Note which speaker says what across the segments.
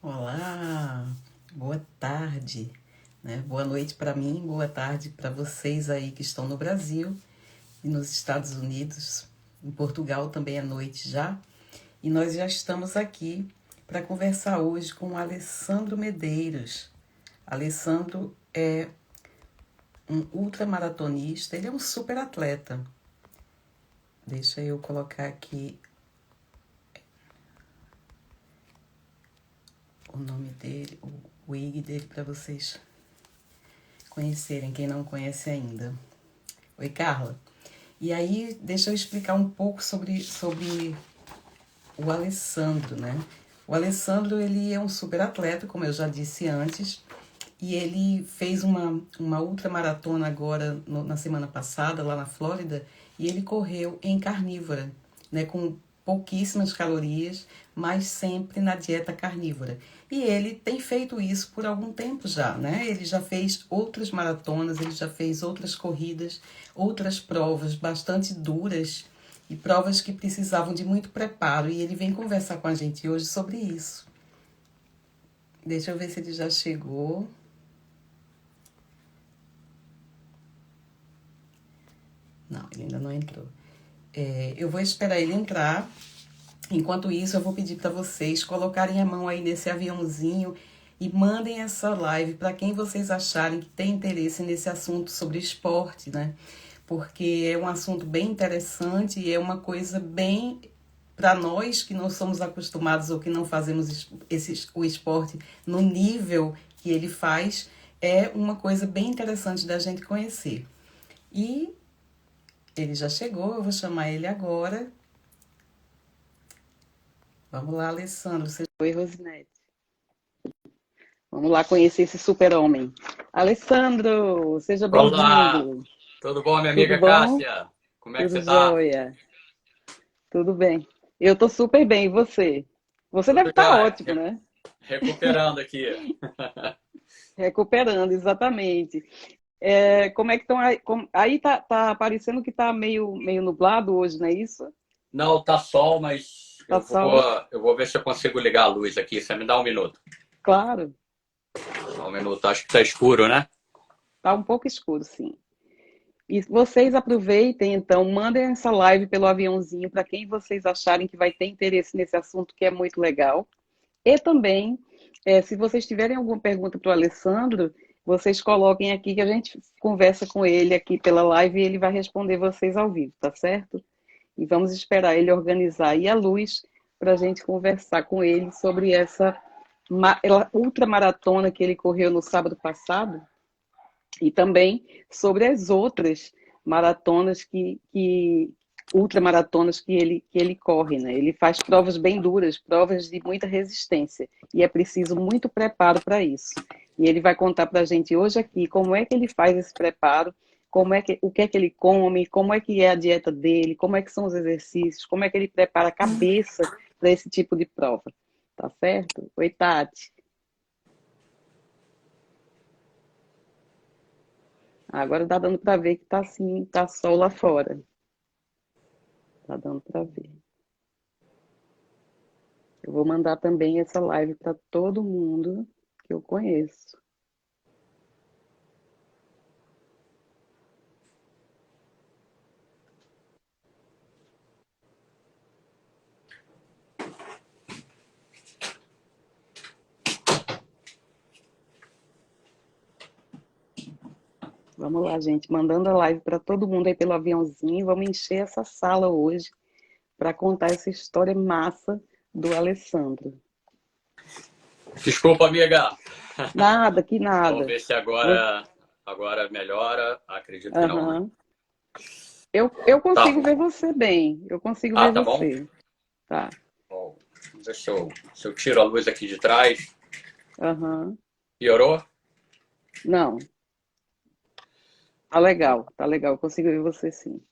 Speaker 1: Olá, boa tarde, né? Boa noite para mim, boa tarde para vocês aí que estão no Brasil e nos Estados Unidos. Em Portugal também é noite já. E nós já estamos aqui para conversar hoje com o Alessandro Medeiros. Alessandro é um ultramaratonista, ele é um super atleta. Deixa eu colocar aqui o nome dele, o IG dele para vocês conhecerem, quem não conhece ainda. Oi, Carla. E aí, deixa eu explicar um pouco sobre o Alessandro, né? O Alessandro, ele é um super atleta, como eu já disse antes, e ele fez uma ultramaratona agora na semana passada, lá na Flórida, e ele correu em carnívora, né? Com pouquíssimas calorias, mas sempre na dieta carnívora. E ele tem feito isso por algum tempo já, né? Ele já fez outras maratonas, ele já fez outras corridas, outras provas bastante duras e provas que precisavam de muito preparo. E ele vem conversar com a gente hoje sobre isso. Deixa eu ver se ele já chegou. Não, ele ainda não entrou. Eu vou esperar ele entrar. Enquanto isso, eu vou pedir para vocês colocarem a mão aí nesse aviãozinho e mandem essa live para quem vocês acharem que tem interesse nesse assunto sobre esporte, né? Porque é um assunto bem interessante e é uma coisa bem para nós que não somos acostumados ou que não fazemos o esporte no nível que ele faz, é uma coisa bem interessante da gente conhecer. E ele já chegou, eu vou chamar ele agora. Vamos lá, Alessandro. Oi, Rosinete. Vamos lá conhecer esse super-homem. Alessandro, seja
Speaker 2: Olá,
Speaker 1: bem-vindo.
Speaker 2: tudo bom, minha
Speaker 1: Tudo
Speaker 2: amiga
Speaker 1: bom?
Speaker 2: Cássia? Como é que
Speaker 1: Tudo
Speaker 2: você tá?
Speaker 1: jóia? Tudo bem. Eu tô super bem, e você? Você deve
Speaker 2: Tudo
Speaker 1: estar
Speaker 2: jóia.
Speaker 1: ótimo, né?
Speaker 2: Recuperando aqui.
Speaker 1: Recuperando, exatamente. Como é que estão aí? Aí tá parecendo que tá meio nublado hoje, não é isso?
Speaker 2: Não, tá sol, mas
Speaker 1: Tá
Speaker 2: eu vou,
Speaker 1: sol?
Speaker 2: eu vou ver se eu consigo ligar a luz aqui. Você me dá um minuto.
Speaker 1: Claro,
Speaker 2: Só um minuto, acho que tá escuro, né?
Speaker 1: tá um pouco escuro, sim. E vocês aproveitem, então, mandem essa live pelo aviãozinho para quem vocês acharem que vai ter interesse nesse assunto, que é muito legal. E também, se vocês tiverem alguma pergunta para o Alessandro, vocês coloquem aqui que a gente conversa com ele aqui pela live e ele vai responder vocês ao vivo, tá certo? E vamos esperar ele organizar aí a luz para a gente conversar com ele sobre essa ultramaratona que ele correu no sábado passado e também sobre as outras maratonas ultramaratonas que ele corre, né? Ele faz provas bem duras, provas de muita resistência, e é preciso muito preparo para isso. E ele vai contar para a gente hoje aqui como é que ele faz esse preparo, o que é que ele come, como é que é a dieta dele, como é que são os exercícios, como é que ele prepara a cabeça para esse tipo de prova. Tá certo? Oi, Tati. Agora tá dando para ver que tá assim, tá sol lá fora. Tá dando para ver. Eu vou mandar também essa live para todo mundo que eu conheço. Vamos lá, gente, mandando a live para todo mundo aí pelo aviãozinho. Vamos encher essa sala hoje para contar essa história massa do Alessandro.
Speaker 2: Desculpa, amiga.
Speaker 1: Nada, que
Speaker 2: Vamos
Speaker 1: nada.
Speaker 2: ver se
Speaker 1: Vo-
Speaker 2: agora melhora. Acredito que não, né?
Speaker 1: Aham. Eu
Speaker 2: Tá
Speaker 1: consigo
Speaker 2: bom.
Speaker 1: ver você bem. Eu consigo
Speaker 2: Ah,
Speaker 1: ver
Speaker 2: tá bom.
Speaker 1: você. Tá.
Speaker 2: Bom, vamos ver se eu tiro a luz aqui de trás.
Speaker 1: Aham.
Speaker 2: Piorou?
Speaker 1: Não, tá legal, tá legal. Eu consigo ver você sim.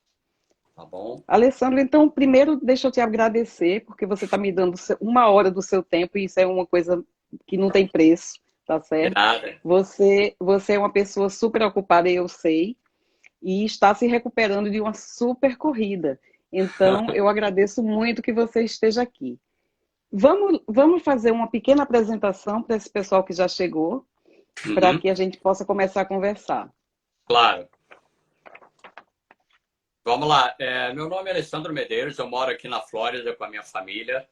Speaker 2: Tá bom.
Speaker 1: Alessandro, então, primeiro deixa eu te agradecer, porque você está me dando uma hora do seu tempo, e isso é uma coisa que não tem preço, tá
Speaker 2: De
Speaker 1: certo?
Speaker 2: nada.
Speaker 1: Você é uma pessoa super ocupada, eu sei, e está se recuperando de uma super corrida. Então, eu agradeço muito que você esteja aqui. Vamos fazer uma pequena apresentação para esse pessoal que já chegou, para
Speaker 2: Uhum,
Speaker 1: que a gente possa começar a conversar.
Speaker 2: claro. Vamos lá. Meu nome é Alessandro Medeiros, eu moro aqui na Flórida com a minha família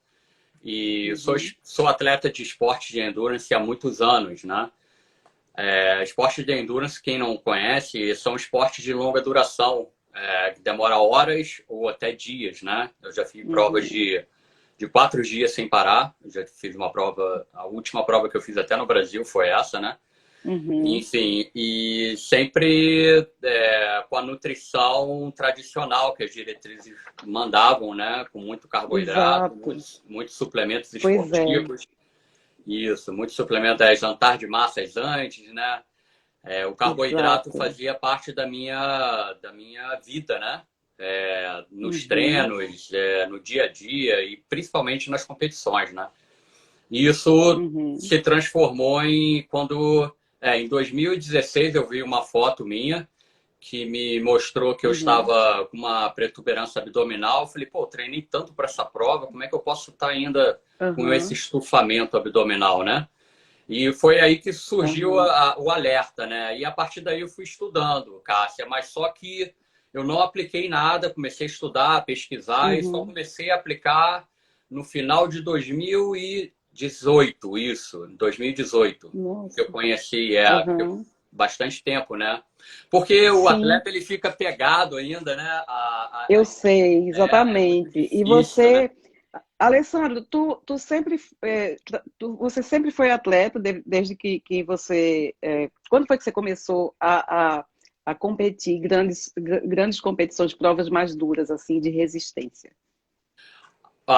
Speaker 2: e
Speaker 1: Uhum,
Speaker 2: sou atleta de esporte de endurance há muitos anos, né? Esportes de endurance, quem não conhece, são esportes de longa duração, que demora horas ou até dias, né? Eu já fiz provas
Speaker 1: uhum,
Speaker 2: de 4 dias sem parar. Eu já fiz uma prova, a última prova que eu fiz até no Brasil foi essa, né?
Speaker 1: uhum.
Speaker 2: Enfim, e sempre com a nutrição tradicional que as diretrizes mandavam, né? Com muito carboidrato,
Speaker 1: Exato.
Speaker 2: muitos suplementos
Speaker 1: Pois é,
Speaker 2: esportivos. Isso, muitos suplementos, jantar de massas antes, né? O carboidrato
Speaker 1: exato.
Speaker 2: fazia parte da minha vida, né? Nos
Speaker 1: Uhum,
Speaker 2: treinos, no dia a dia e principalmente nas competições, né? E isso
Speaker 1: uhum,
Speaker 2: se transformou em 2016 eu vi uma foto minha que me mostrou que eu
Speaker 1: uhum,
Speaker 2: estava com uma protuberância abdominal. Eu falei, pô, treinei tanto para essa prova, como é que eu posso estar ainda com esse
Speaker 1: uhum,
Speaker 2: estufamento abdominal, né? E foi aí que surgiu
Speaker 1: uhum,
Speaker 2: o alerta, né? E a partir daí eu fui estudando, Cássia, mas só que eu não apliquei nada, comecei a estudar, pesquisar e só
Speaker 1: uhum.
Speaker 2: comecei a aplicar no final de 2018, isso, 2018, que eu
Speaker 1: Nossa.
Speaker 2: conheci, porque
Speaker 1: Uhum.
Speaker 2: bastante tempo, né? Porque o
Speaker 1: Sim,
Speaker 2: atleta ele fica pegado ainda, né?
Speaker 1: eu sei,
Speaker 2: É muito
Speaker 1: exatamente. E
Speaker 2: difícil, né?
Speaker 1: você, Alessandro, tu sempre, você sempre foi atleta desde que você, quando foi que você começou a competir grandes competições, provas mais duras assim de resistência?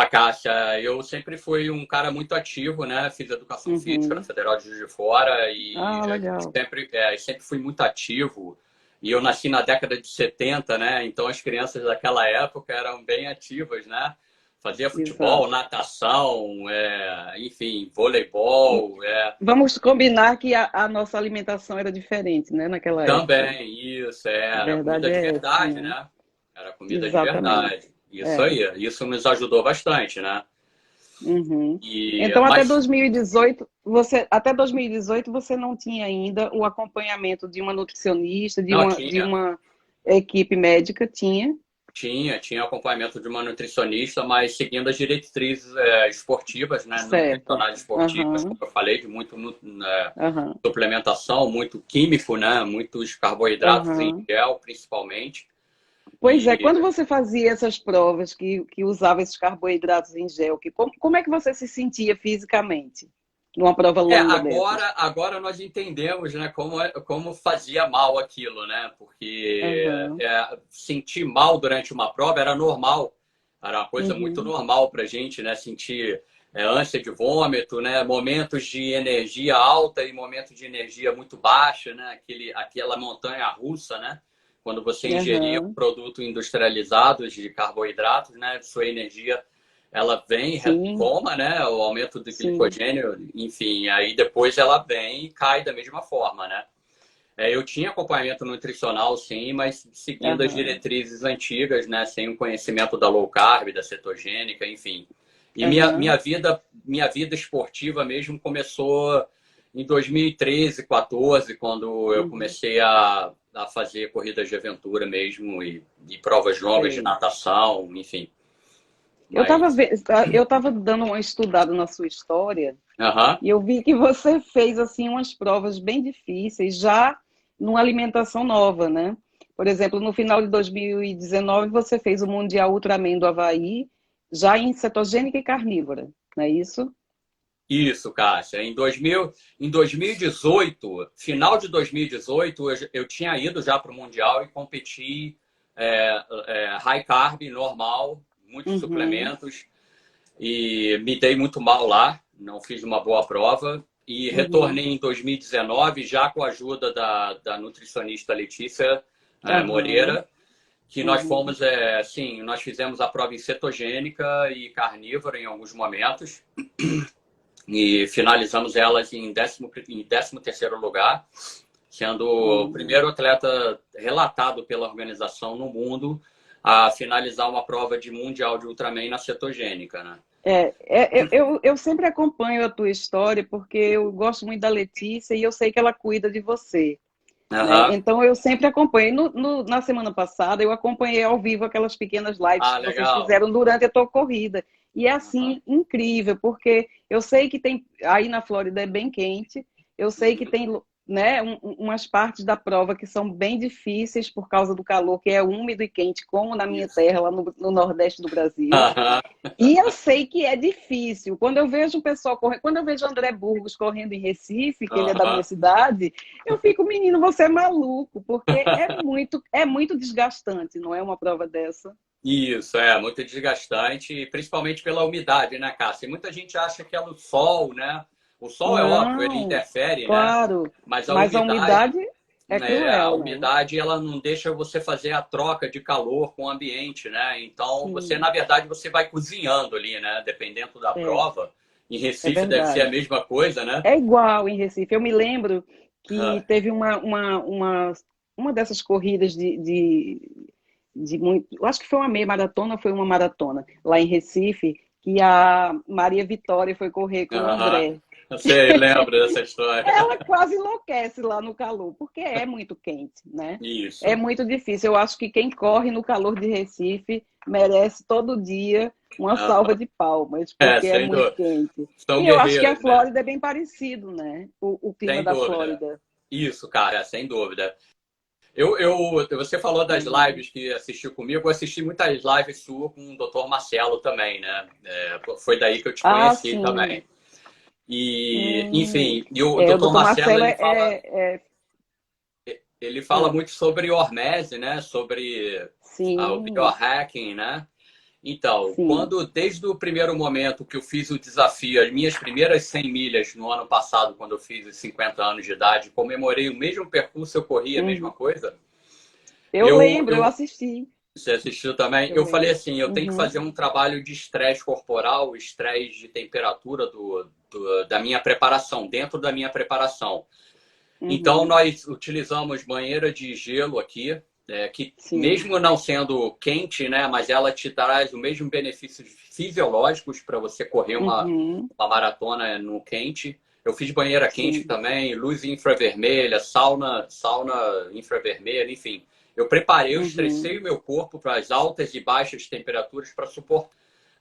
Speaker 2: Cássia, eu sempre fui um cara muito ativo, né? Fiz educação física na
Speaker 1: Uhum.
Speaker 2: Federal de Juiz de Fora e
Speaker 1: Ah, legal.
Speaker 2: sempre fui muito ativo. E eu nasci na década de 70, né? Então as crianças daquela época eram bem ativas, né? Fazia futebol,
Speaker 1: Exato.
Speaker 2: natação, enfim, voleibol,
Speaker 1: Vamos combinar que a nossa alimentação era diferente, né, naquela época.
Speaker 2: também, isso,
Speaker 1: A
Speaker 2: era
Speaker 1: verdade
Speaker 2: comida de
Speaker 1: é essa,
Speaker 2: verdade,
Speaker 1: né?
Speaker 2: né? Era comida de
Speaker 1: Exatamente.
Speaker 2: verdade. Isso
Speaker 1: É.
Speaker 2: aí, isso nos ajudou bastante, né?
Speaker 1: Uhum.
Speaker 2: E,
Speaker 1: Então,
Speaker 2: mas
Speaker 1: até 2018 você não tinha ainda o acompanhamento de uma nutricionista,
Speaker 2: não
Speaker 1: de
Speaker 2: tinha.
Speaker 1: uma equipe médica, tinha?
Speaker 2: Tinha acompanhamento de uma nutricionista, mas seguindo as diretrizes esportivas, né,
Speaker 1: Certo.
Speaker 2: nutricionais esportivas,
Speaker 1: Aham,
Speaker 2: como eu falei, de muito
Speaker 1: aham,
Speaker 2: suplementação, muito químico, né, muitos carboidratos em
Speaker 1: aham.
Speaker 2: gel, principalmente.
Speaker 1: Pois é,
Speaker 2: E
Speaker 1: quando você fazia essas provas que usava esses carboidratos em gel, como é que você se sentia fisicamente numa prova longa dessas?
Speaker 2: agora nós entendemos, né, como fazia mal aquilo, né, porque
Speaker 1: Aham,
Speaker 2: sentir mal durante uma prova era normal, era uma coisa muito
Speaker 1: uhum,
Speaker 2: normal para a gente, né, sentir ânsia de vômito, né, momentos de energia alta e momentos de energia muito baixa, né, aquela montanha russa, né, quando você ingeria um
Speaker 1: aham,
Speaker 2: produto industrializado de carboidratos, né, sua energia ela vem,
Speaker 1: sim,
Speaker 2: retoma, né, o aumento do
Speaker 1: sim,
Speaker 2: glicogênio, enfim, aí depois ela vem e cai da mesma forma, né? Eu tinha acompanhamento nutricional, sim, mas seguindo as
Speaker 1: aham,
Speaker 2: diretrizes antigas, né, sem o conhecimento da low carb, da cetogênica, enfim. E
Speaker 1: aham,
Speaker 2: minha vida esportiva mesmo começou em 2013, 14, quando eu
Speaker 1: uhum,
Speaker 2: comecei a fazer corridas de aventura mesmo e provas longas de
Speaker 1: sei.
Speaker 2: natação, enfim.
Speaker 1: Eu estava
Speaker 2: Mas,
Speaker 1: eu tava dando uma estudada na sua história
Speaker 2: aham.
Speaker 1: e eu vi que você fez assim umas provas bem difíceis já numa alimentação nova, né? Por exemplo, no final de 2019 você fez o Mundial Ultraman do Havaí já em cetogênica e carnívora, não é isso?
Speaker 2: Isso, Cássia. Em 2018, final de 2018, eu tinha ido já para o Mundial e competi high carb, normal, muitos
Speaker 1: Uhum,
Speaker 2: suplementos, e me dei muito mal lá, não fiz uma boa prova. E
Speaker 1: uhum,
Speaker 2: retornei em 2019, já com a ajuda da nutricionista Letícia
Speaker 1: aham,
Speaker 2: Moreira, que nós
Speaker 1: uhum,
Speaker 2: fomos, assim, nós fizemos a prova em cetogênica e carnívora em alguns momentos e finalizamos elas em décimo terceiro lugar, sendo o
Speaker 1: uhum.
Speaker 2: primeiro atleta relatado pela organização no mundo a finalizar uma prova de mundial de Ultraman na cetogênica, né?
Speaker 3: Eu sempre acompanho a tua história porque eu gosto muito da Letícia e eu sei que ela cuida de você, né?
Speaker 2: Aham.
Speaker 3: Então eu sempre acompanho. Na semana passada eu acompanhei ao vivo aquelas pequenas lives
Speaker 2: Ah,
Speaker 3: que vocês
Speaker 2: legal.
Speaker 3: fizeram durante a tua corrida. E é
Speaker 2: Aham.
Speaker 3: assim incrível, porque eu sei que tem aí na Flórida é bem quente, eu sei que
Speaker 2: Uhum.
Speaker 3: tem, né, umas partes da prova que são bem difíceis por causa do calor, que é úmido e quente, como na minha
Speaker 2: Isso.
Speaker 3: terra, lá no Nordeste do Brasil.
Speaker 2: Aham.
Speaker 3: E eu sei que é difícil. Quando eu vejo o pessoal correndo, quando eu vejo o André Burgos correndo em Recife, que ele é da minha
Speaker 2: Aham.
Speaker 3: cidade, eu fico, menino, você é maluco, porque é muito desgastante, não é uma prova dessa?
Speaker 2: Isso, é muito desgastante, principalmente pela umidade, né, Cássia? E muita gente acha que é o sol, né? O sol é óbvio, ele
Speaker 3: Não,
Speaker 2: interfere, né?
Speaker 3: claro,
Speaker 2: Mas a
Speaker 3: mas a
Speaker 2: umidade,
Speaker 3: umidade é
Speaker 2: a
Speaker 3: cruel, né?
Speaker 2: umidade, ela não deixa você fazer a troca de calor com o ambiente, né? Então, você,
Speaker 3: Sim,
Speaker 2: na verdade, você vai cozinhando ali, né? Dependendo da
Speaker 3: é,
Speaker 2: prova. Em
Speaker 3: é
Speaker 2: Recife deve ser a
Speaker 3: verdade.
Speaker 2: mesma coisa, né?
Speaker 3: É igual em Recife. Eu me lembro que
Speaker 2: Ah,
Speaker 3: teve uma dessas corridas de muito. Eu acho que foi uma meia maratona, foi uma maratona lá em Recife, que a Maria Vitória foi correr com o
Speaker 2: aham.
Speaker 3: André.
Speaker 2: Você lembra dessa história?
Speaker 3: Ela quase enlouquece lá no calor, porque é muito quente, né? É
Speaker 2: Isso.
Speaker 3: muito difícil. Eu acho que quem corre no calor de Recife merece todo dia uma salva
Speaker 2: Aham.
Speaker 3: de palmas,
Speaker 2: É,
Speaker 3: porque é
Speaker 2: sem
Speaker 3: muito
Speaker 2: dúvida.
Speaker 3: quente.
Speaker 2: São
Speaker 3: E eu acho que a
Speaker 2: guerreiras, né?
Speaker 3: Flórida é bem parecido, né? O clima
Speaker 2: Sem
Speaker 3: da
Speaker 2: dúvida.
Speaker 3: Flórida.
Speaker 2: Isso, cara, sem dúvida. Você falou das
Speaker 3: Hum.
Speaker 2: lives que assistiu comigo, eu assisti muitas lives suas com o Dr. Marcelo também, né? Foi daí que eu te
Speaker 3: Ah,
Speaker 2: conheci
Speaker 3: sim.
Speaker 2: também. E,
Speaker 3: Hum.
Speaker 2: enfim, e o
Speaker 3: É, o
Speaker 2: Dr.
Speaker 3: doutor
Speaker 2: Marcelo,
Speaker 3: Marcelo
Speaker 2: ele fala muito sobre hormese, né? Sobre o
Speaker 3: sim,
Speaker 2: biohacking, né? Então,
Speaker 3: sim.
Speaker 2: desde o primeiro momento que eu fiz o desafio, as minhas primeiras 100 milhas no ano passado, quando eu fiz os 50 anos de idade, comemorei o mesmo percurso, eu corri a mesma
Speaker 3: Uhum.
Speaker 2: coisa.
Speaker 3: Eu
Speaker 2: Eu,
Speaker 3: lembro, eu
Speaker 2: eu,
Speaker 3: assisti.
Speaker 2: Você assistiu também?
Speaker 3: Eu
Speaker 2: Eu falei
Speaker 3: lembro.
Speaker 2: assim, eu tenho que
Speaker 3: Uhum.
Speaker 2: fazer um trabalho de estresse corporal, estresse de temperatura da minha preparação, dentro da minha preparação. Então,
Speaker 3: Uhum.
Speaker 2: nós utilizamos banheira de gelo aqui, que
Speaker 3: Sim.
Speaker 2: mesmo não sendo quente, né, mas ela te traz o mesmo benefícios fisiológicos para você correr
Speaker 3: Uhum.
Speaker 2: uma maratona no quente. Eu fiz banheira quente
Speaker 3: Sim.
Speaker 2: também, luz infravermelha, sauna infravermelha, enfim. Eu preparei, eu
Speaker 3: Uhum.
Speaker 2: estressei o meu corpo para as altas e baixas temperaturas para suportar,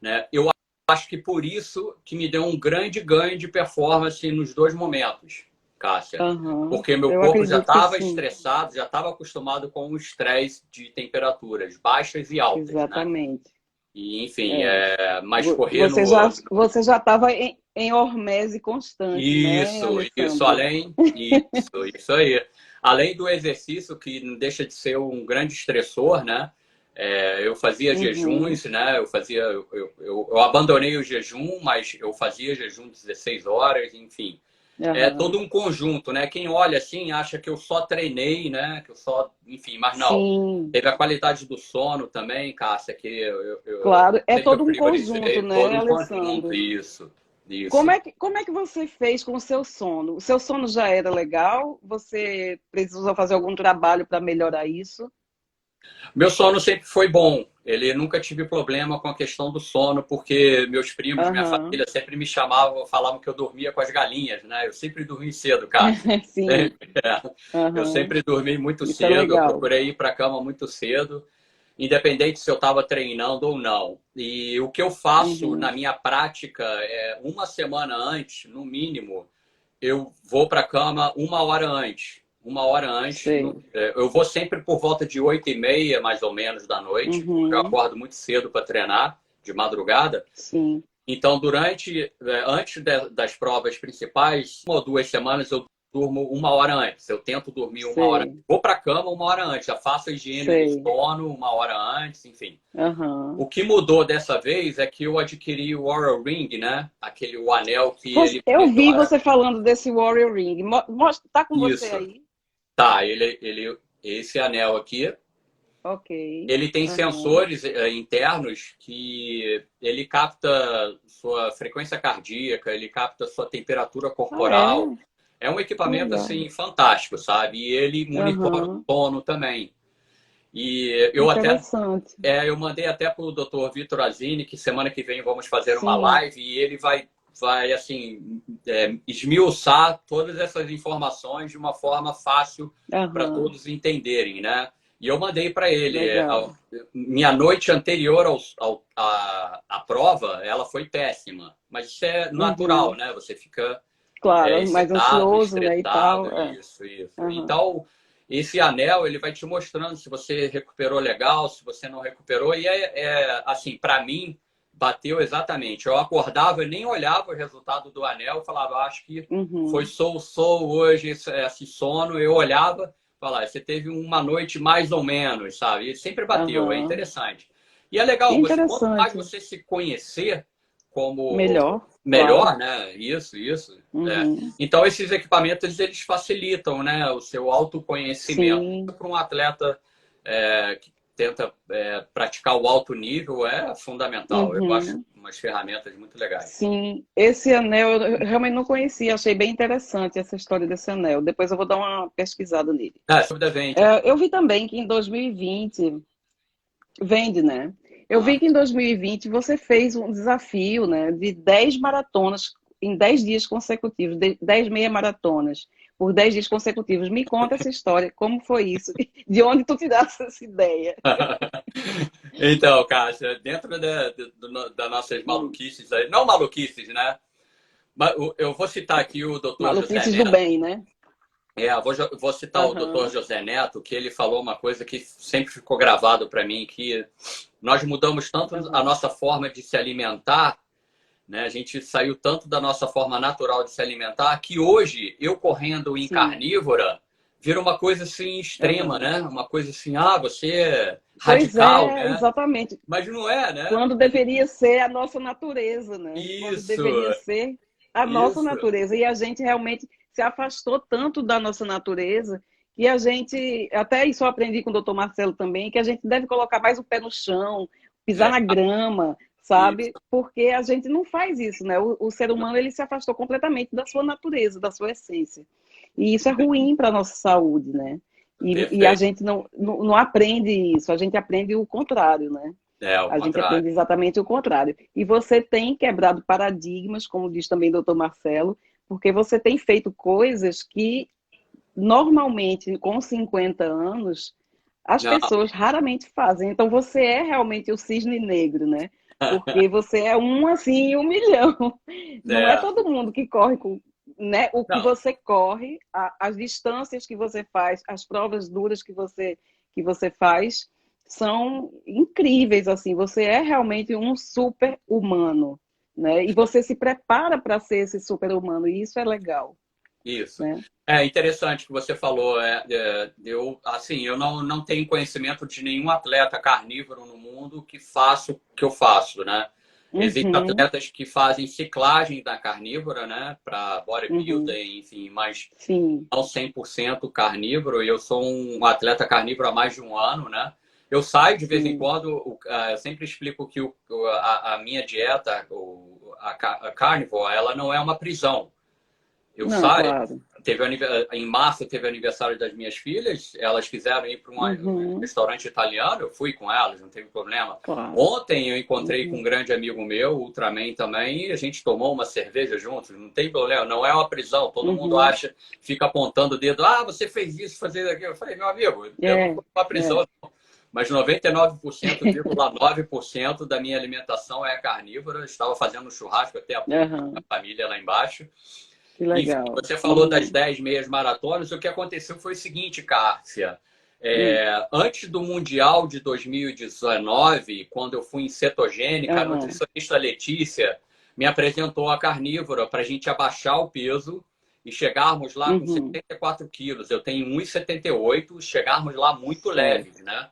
Speaker 2: né? Eu acho que por isso que me deu um grande ganho de performance nos dois momentos, Cássia.
Speaker 3: Aham.
Speaker 2: Porque meu
Speaker 3: Eu
Speaker 2: corpo já
Speaker 3: acredito que
Speaker 2: estava
Speaker 3: sim.
Speaker 2: estressado, já estava acostumado com o estresse de temperaturas baixas e altas, né?
Speaker 3: Exatamente.
Speaker 2: E, enfim,
Speaker 3: É.
Speaker 2: mas correr
Speaker 3: Você já estava em hormese constante, né,
Speaker 2: isso,
Speaker 3: Alessandro?
Speaker 2: isso aí. Além do exercício, que não deixa de ser um grande estressor, né? Eu fazia
Speaker 3: Uhum.
Speaker 2: jejuns, né? Eu abandonei o jejum, mas eu fazia jejum de 16 horas, enfim. É todo
Speaker 3: Aham.
Speaker 2: um conjunto, né? Quem olha assim acha que eu só treinei, né? Que eu só, enfim, mas não.
Speaker 3: Sim,
Speaker 2: Teve a qualidade do sono também, Cássia, que eu
Speaker 3: claro. É
Speaker 2: sei que eu
Speaker 3: todo um conjunto,
Speaker 2: priorizei todo
Speaker 3: né,
Speaker 2: um conjunto,
Speaker 3: Alessandro?
Speaker 2: isso, isso.
Speaker 3: Como é que você fez com o seu sono? O seu sono já era legal? Você precisou fazer algum trabalho para melhorar isso?
Speaker 2: Meu sono sempre foi bom. Ele nunca tive problema com a questão do sono, porque meus primos, minha
Speaker 3: Aham.
Speaker 2: família sempre me chamavam, falavam que eu dormia com as galinhas, né? Eu sempre dormi cedo, Cássia.
Speaker 3: Sim.
Speaker 2: Sempre, é. Eu
Speaker 3: Aham.
Speaker 2: sempre dormi muito
Speaker 3: Isso é
Speaker 2: cedo, eu
Speaker 3: legal.
Speaker 2: procurei ir para a cama muito cedo, independente se eu estava treinando ou não. E o que eu faço na
Speaker 3: Uhum.
Speaker 2: minha prática é uma semana antes, no mínimo, eu vou para a cama uma hora antes. Uma hora antes.
Speaker 3: Sei.
Speaker 2: Eu vou sempre por volta de 8h30, mais ou menos, da noite, porque eu
Speaker 3: Uhum.
Speaker 2: acordo muito cedo para treinar, de madrugada.
Speaker 3: Sim.
Speaker 2: Então, antes das provas principais, 1 ou 2 semanas, eu durmo uma hora antes. Eu tento dormir uma hora.
Speaker 3: Sei.
Speaker 2: Vou para a cama uma hora antes. Já faço a higiene do
Speaker 3: Sei.
Speaker 2: sono uma hora antes, enfim.
Speaker 3: Aham.
Speaker 2: O que mudou dessa vez é que eu adquiri o Oura Ring, né? O anel que ele
Speaker 3: Eu vi
Speaker 2: melhora.
Speaker 3: você falando desse Warrior Ring. Mostra, tá com você
Speaker 2: Isso.
Speaker 3: aí?
Speaker 2: Tá, esse anel aqui,
Speaker 3: Ok.
Speaker 2: ele tem
Speaker 3: Aham.
Speaker 2: sensores internos que ele capta sua frequência cardíaca, ele capta sua temperatura
Speaker 3: Ah, é?
Speaker 2: corporal. É um
Speaker 3: Que
Speaker 2: equipamento
Speaker 3: legal.
Speaker 2: assim fantástico, sabe? E ele monitora o
Speaker 3: Aham.
Speaker 2: sono também. E
Speaker 3: Interessante.
Speaker 2: eu mandei até para o Dr. Vitor Azini, que semana que vem vamos fazer uma
Speaker 3: Sim.
Speaker 2: live e ele vai assim, esmiuçar todas essas informações de uma forma fácil para
Speaker 3: Aham.
Speaker 2: todos entenderem, né? E eu mandei para ele,
Speaker 3: Legal.
Speaker 2: minha noite anterior à prova, ela foi péssima. Mas isso é natural,
Speaker 3: Uhum.
Speaker 2: né? Você fica
Speaker 3: Claro, mais
Speaker 2: excitado,
Speaker 3: ansioso, né, e tal.
Speaker 2: estressado,
Speaker 3: É.
Speaker 2: isso, isso.
Speaker 3: Aham.
Speaker 2: Então, esse anel, ele vai te mostrando se você recuperou legal, se você não recuperou. E assim, para mim, bateu exatamente. Eu acordava e nem olhava o resultado do anel, eu falava, acho que foi
Speaker 3: Uhum.
Speaker 2: sou hoje, esse sono. Eu olhava, falava, você teve uma noite mais ou menos, sabe? E sempre bateu, é
Speaker 3: Aham.
Speaker 2: interessante. E é legal, quanto mais
Speaker 3: Interessante.
Speaker 2: você se conhecer como
Speaker 3: Melhor, claro.
Speaker 2: melhor, né? Isso.
Speaker 3: Uhum.
Speaker 2: Então, esses equipamentos, eles facilitam, né, o seu autoconhecimento.
Speaker 3: Sim.
Speaker 2: Para um atleta que tenta praticar o alto nível, é fundamental. Eu acho
Speaker 3: Uhum.
Speaker 2: umas ferramentas muito legais.
Speaker 3: Sim, esse anel eu realmente não conhecia, achei bem interessante essa história desse anel. Depois eu vou dar uma pesquisada nele.
Speaker 2: Sobre vende.
Speaker 3: Eu vi também que em 2020 vende, né? Eu vi
Speaker 2: Ah,
Speaker 3: que em 2020 você fez um desafio, né, de 10 maratonas em 10 dias consecutivos, 10 meia maratonas por 10 dias consecutivos. Me conta essa história, como foi isso? De onde tu tiraste essa ideia?
Speaker 2: Então, Cássia, dentro das nossas
Speaker 3: Hum,
Speaker 2: maluquices aí, não maluquices, né? Mas eu vou citar aqui o Dr. José
Speaker 3: maluquices do
Speaker 2: Neto.
Speaker 3: bem, né?
Speaker 2: Vou citar o Dr.
Speaker 3: Aham,
Speaker 2: José Neto, que ele falou uma coisa que sempre ficou gravado para mim, que nós mudamos tanto a
Speaker 3: aham.
Speaker 2: nossa forma de se alimentar, né? A gente saiu tanto da nossa forma natural de se alimentar, que hoje, eu correndo em
Speaker 3: Sim,
Speaker 2: carnívora, vira uma coisa assim extrema,
Speaker 3: aham.
Speaker 2: né? Uma coisa assim, você é
Speaker 3: Pois
Speaker 2: radical,
Speaker 3: é,
Speaker 2: né?
Speaker 3: exatamente.
Speaker 2: Mas não é, né?
Speaker 3: Quando deveria ser a nossa natureza, né? Quando
Speaker 2: Isso,
Speaker 3: deveria ser a nossa
Speaker 2: isso.
Speaker 3: natureza. E a gente realmente se afastou tanto da nossa natureza que a gente, até isso eu aprendi com o doutor Marcelo também, que a gente deve colocar mais o pé no chão, pisar
Speaker 2: É,
Speaker 3: na grama,
Speaker 2: isso.
Speaker 3: sabe? Porque a gente não faz isso, né? O ser humano ele se afastou completamente da sua natureza, da sua essência. E isso é ruim para a nossa saúde, né? E a
Speaker 2: Perfeito.
Speaker 3: gente não aprende isso, a gente aprende o contrário, né?
Speaker 2: É, ao
Speaker 3: A gente aprende
Speaker 2: contrário.
Speaker 3: exatamente o contrário. E você tem quebrado paradigmas, como diz também o doutor Marcelo, porque você tem feito coisas que, normalmente, com 50 anos, as
Speaker 2: Não,
Speaker 3: pessoas raramente fazem. Então, você é realmente o cisne negro, né? Porque você é um assim em um milhão. Não é
Speaker 2: é,
Speaker 3: todo mundo que corre com, né? O que
Speaker 2: não,
Speaker 3: você corre, as distâncias que você faz, as provas duras que você faz são incríveis, assim. Você é realmente um super humano, né? E você se prepara para ser esse super humano, e isso é legal,
Speaker 2: isso.
Speaker 3: né?
Speaker 2: É interessante que você falou. Eu não tenho conhecimento de nenhum atleta carnívoro no mundo que faça o que eu faço, né? Existem
Speaker 3: Uhum,
Speaker 2: atletas que fazem ciclagem da carnívora, né? Para
Speaker 3: uhum.
Speaker 2: bodybuilding, enfim, mas
Speaker 3: Sim.
Speaker 2: não 100% carnívoro. Eu sou um atleta carnívoro há mais de um ano, né? Eu saio de vez em
Speaker 3: Sim.
Speaker 2: quando, eu sempre explico que a minha dieta, a carnivore, ela não é uma prisão. Eu
Speaker 3: Não,
Speaker 2: saio.
Speaker 3: claro.
Speaker 2: Em março teve aniversário das minhas filhas, elas quiseram ir para um
Speaker 3: Uhum,
Speaker 2: restaurante italiano, eu fui com elas, não teve problema.
Speaker 3: claro.
Speaker 2: Ontem eu encontrei com um
Speaker 3: Uhum,
Speaker 2: grande amigo meu, Ultraman também, e a gente tomou uma cerveja juntos, não tem problema, não é uma prisão. Todo mundo
Speaker 3: uhum.
Speaker 2: acha, fica apontando o dedo, você fez isso, fazer aquilo. Eu falei, meu amigo, eu não
Speaker 3: É,
Speaker 2: fui uma prisão,
Speaker 3: é.
Speaker 2: não. Mas 99,9% da minha alimentação é carnívora. Eu estava fazendo um churrasco até há pouco com a
Speaker 3: Aham,
Speaker 2: família lá embaixo.
Speaker 3: que
Speaker 2: Enfim,
Speaker 3: legal.
Speaker 2: você falou das
Speaker 3: Uhum,
Speaker 2: 10 meias maratonas. O que aconteceu foi o seguinte, Cárcia.
Speaker 3: uhum,
Speaker 2: Antes do Mundial de 2019, quando eu fui em cetogênica, a
Speaker 3: aham,
Speaker 2: nutricionista Letícia me apresentou a carnívora para a gente abaixar o peso e chegarmos lá com
Speaker 3: uhum.
Speaker 2: 74 quilos. Eu tenho 1,78, chegarmos lá muito leves,
Speaker 3: Certo,
Speaker 2: né?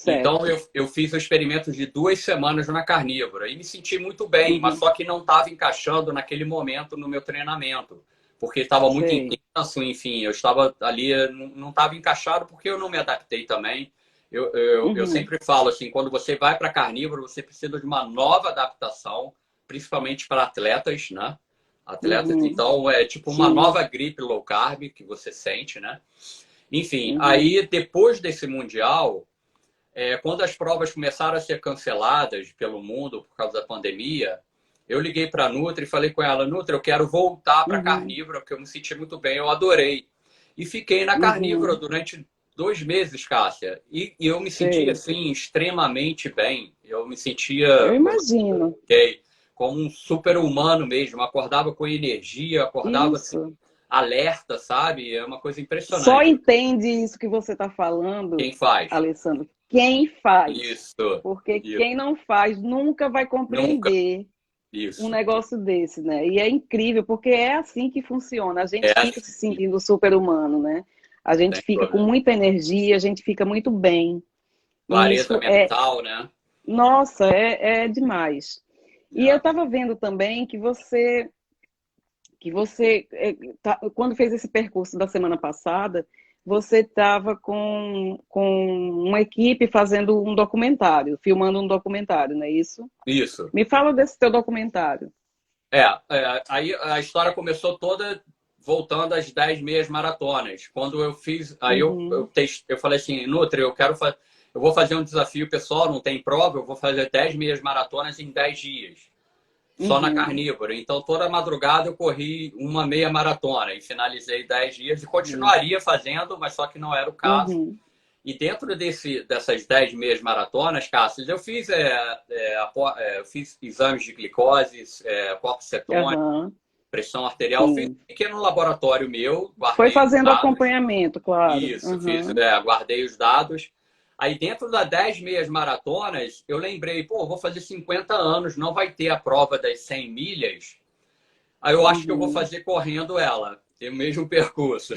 Speaker 2: Então,
Speaker 3: certo.
Speaker 2: eu fiz o experimento de 2 semanas na carnívora e me senti muito bem, mas
Speaker 3: Uhum,
Speaker 2: só que não estava encaixando naquele momento no meu treinamento, porque estava muito
Speaker 3: sei.
Speaker 2: intenso, enfim, eu estava ali, não estava encaixado porque eu não me adaptei também. Eu
Speaker 3: Uhum,
Speaker 2: sempre falo assim, quando você vai para carnívoro, você precisa de uma nova adaptação, principalmente para atletas, né? Atletas,
Speaker 3: uhum.
Speaker 2: então é tipo uma
Speaker 3: Sim.
Speaker 2: nova gripe low carb que você sente, né? Enfim,
Speaker 3: Uhum,
Speaker 2: aí depois desse mundial quando as provas começaram a ser canceladas pelo mundo por causa da pandemia, eu liguei para a Nutri e falei com ela, Nutri, eu quero voltar para a
Speaker 3: Uhum.
Speaker 2: carnívora, porque eu me senti muito bem, eu adorei. E fiquei na carnívora
Speaker 3: Uhum.
Speaker 2: durante 2 meses, Cássia. E eu me sentia,
Speaker 3: Sei.
Speaker 2: assim, extremamente bem. Eu me
Speaker 3: Eu
Speaker 2: sentia, como eu
Speaker 3: imagino.
Speaker 2: fiquei, como um super-humano mesmo. Acordava com energia, acordava, assim,
Speaker 3: Isso.
Speaker 2: alerta, sabe? É uma coisa
Speaker 3: Só
Speaker 2: impressionante.
Speaker 3: entende isso que você está falando,
Speaker 2: Quem faz?
Speaker 3: Alessandro, quem faz.
Speaker 2: Isso.
Speaker 3: Porque
Speaker 2: Isso.
Speaker 3: quem não faz nunca vai
Speaker 2: Nunca.
Speaker 3: compreender um
Speaker 2: Isso.
Speaker 3: negócio desse, né? E é incrível, porque é assim que funciona. A
Speaker 2: É
Speaker 3: gente fica se
Speaker 2: assim,
Speaker 3: sentindo super-humano, né? A gente
Speaker 2: sem
Speaker 3: fica com
Speaker 2: dúvida.
Speaker 3: muita energia, a gente fica muito bem. E
Speaker 2: Clareza
Speaker 3: isso é,
Speaker 2: mental, né?
Speaker 3: nossa, é demais. E eu
Speaker 2: É.
Speaker 3: estava vendo também que você quando fez esse percurso da semana passada, você estava com uma equipe fazendo um documentário, filmando um documentário, não é isso?
Speaker 2: Isso.
Speaker 3: Me fala desse teu documentário.
Speaker 2: Aí a história começou toda voltando às 10 meias maratonas. Quando eu fiz, aí
Speaker 3: Uhum,
Speaker 2: eu falei assim, Nutri, eu vou fazer um desafio pessoal, não tem prova, eu vou fazer 10 meias maratonas em 10 dias, só na
Speaker 3: uhum,
Speaker 2: carnívora. Então, toda madrugada eu corri uma meia maratona e finalizei 10 dias e
Speaker 3: uhum,
Speaker 2: continuaria fazendo, mas só que não era o caso.
Speaker 3: uhum,
Speaker 2: E dentro dessas 10 meias maratonas, Cássio, eu fiz exames de glicose, corpos cetônicos,
Speaker 3: aham,
Speaker 2: pressão arterial, fiz
Speaker 3: sim.
Speaker 2: um pequeno laboratório meu,
Speaker 3: Foi
Speaker 2: guardei os
Speaker 3: fazendo
Speaker 2: dados.
Speaker 3: acompanhamento, claro.
Speaker 2: Isso,
Speaker 3: Uhum,
Speaker 2: guardei os dados. Aí dentro das 10 meias maratonas, eu lembrei, pô, vou fazer 50 anos, não vai ter a prova das 100 milhas. Aí eu acho que eu vou
Speaker 3: uhum.
Speaker 2: fazer correndo ela, tem o mesmo percurso.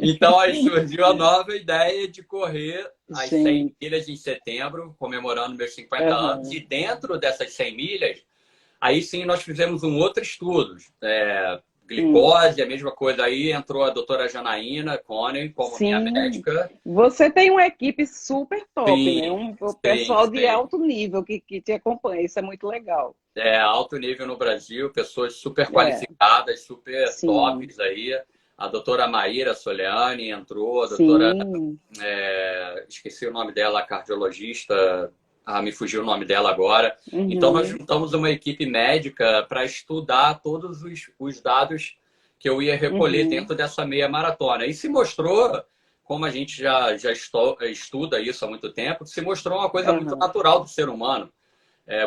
Speaker 2: Então aí surgiu a nova ideia de correr as 100
Speaker 3: Gente,
Speaker 2: milhas em setembro, comemorando meus 50 anos. E
Speaker 3: aham,
Speaker 2: dentro dessas 100 milhas, aí sim nós fizemos um outro estudo.
Speaker 3: hum.
Speaker 2: Glicose, a mesma coisa. Aí entrou a doutora Janaína Konen como minha
Speaker 3: Sim,
Speaker 2: médica.
Speaker 3: você tem uma equipe super top, né?
Speaker 2: Sim,
Speaker 3: Um
Speaker 2: sim,
Speaker 3: pessoal de
Speaker 2: sim.
Speaker 3: alto nível que te acompanha. Isso é muito legal.
Speaker 2: Alto nível no Brasil, pessoas super
Speaker 3: É,
Speaker 2: qualificadas, super
Speaker 3: sim,
Speaker 2: tops aí. A doutora Maíra Soleani entrou, a doutora
Speaker 3: sim.
Speaker 2: esqueci o nome dela, a cardiologista, me fugiu o nome dela agora. Então, nós
Speaker 3: Uhum,
Speaker 2: juntamos uma equipe médica para estudar todos os dados que eu ia recolher
Speaker 3: uhum,
Speaker 2: dentro dessa meia maratona. E se mostrou, como a gente já estuda isso há muito tempo, se mostrou uma coisa muito
Speaker 3: aham,
Speaker 2: natural do ser humano.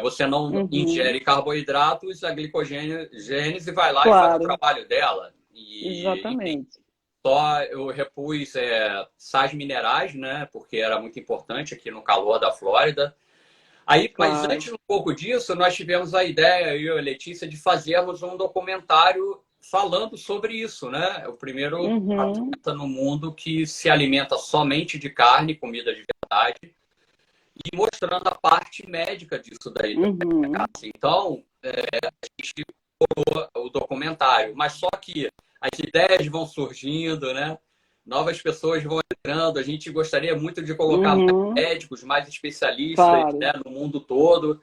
Speaker 2: Você não
Speaker 3: uhum.
Speaker 2: ingere carboidratos, a glicogênese vai lá e faz o
Speaker 3: Claro,
Speaker 2: trabalho dela. E
Speaker 3: exatamente.
Speaker 2: só eu repus sais minerais, né? Porque era muito importante aqui no calor da Flórida. Aí, mas
Speaker 3: Claro.
Speaker 2: antes um pouco disso, nós tivemos a ideia, eu e a Letícia, de fazermos um documentário falando sobre isso, né? O primeiro
Speaker 3: Uhum,
Speaker 2: atleta no mundo que se alimenta somente de carne, comida de verdade, e mostrando a parte médica disso daí.
Speaker 3: uhum,
Speaker 2: Então, o documentário, mas só que as ideias vão surgindo, né? Novas pessoas vão entrando. A gente gostaria muito de colocar mais
Speaker 3: uhum,
Speaker 2: médicos, mais especialistas, né,
Speaker 3: claro.
Speaker 2: no mundo todo.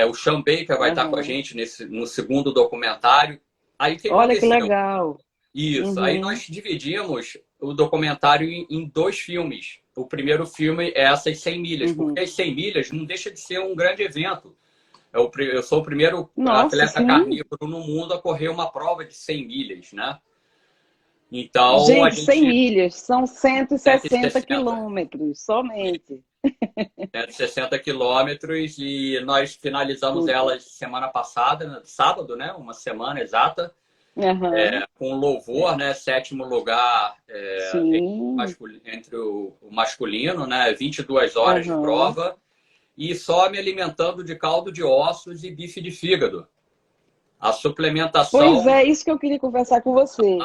Speaker 2: O Sean Baker vai estar com a
Speaker 3: Aham.
Speaker 2: gente no segundo documentário. Aí o que
Speaker 3: Olha que
Speaker 2: aconteceu?
Speaker 3: legal.
Speaker 2: Isso. Aí
Speaker 3: Uhum,
Speaker 2: nós dividimos o documentário em 2 filmes. O primeiro filme é essas 100 milhas, porque
Speaker 3: uhum.
Speaker 2: as 100 milhas não deixa de ser um grande evento. Eu sou o primeiro
Speaker 3: Nossa,
Speaker 2: atleta
Speaker 3: sim.
Speaker 2: carnívoro no mundo a correr uma prova de 100 milhas, né? Então, a
Speaker 3: Gente, 100
Speaker 2: gente
Speaker 3: milhas são 160
Speaker 2: 160,
Speaker 3: quilômetros somente.
Speaker 2: 160 quilômetros e nós finalizamos
Speaker 3: Super.
Speaker 2: elas semana passada, sábado, né? Uma semana exata,
Speaker 3: Aham.
Speaker 2: com louvor, né? Sétimo lugar
Speaker 3: Sim.
Speaker 2: entre o masculino, né? 22 horas de
Speaker 3: Aham.
Speaker 2: prova e só me alimentando de caldo de ossos e bife de fígado. A
Speaker 3: Pois
Speaker 2: suplementação.
Speaker 3: é, isso que eu queria conversar com você.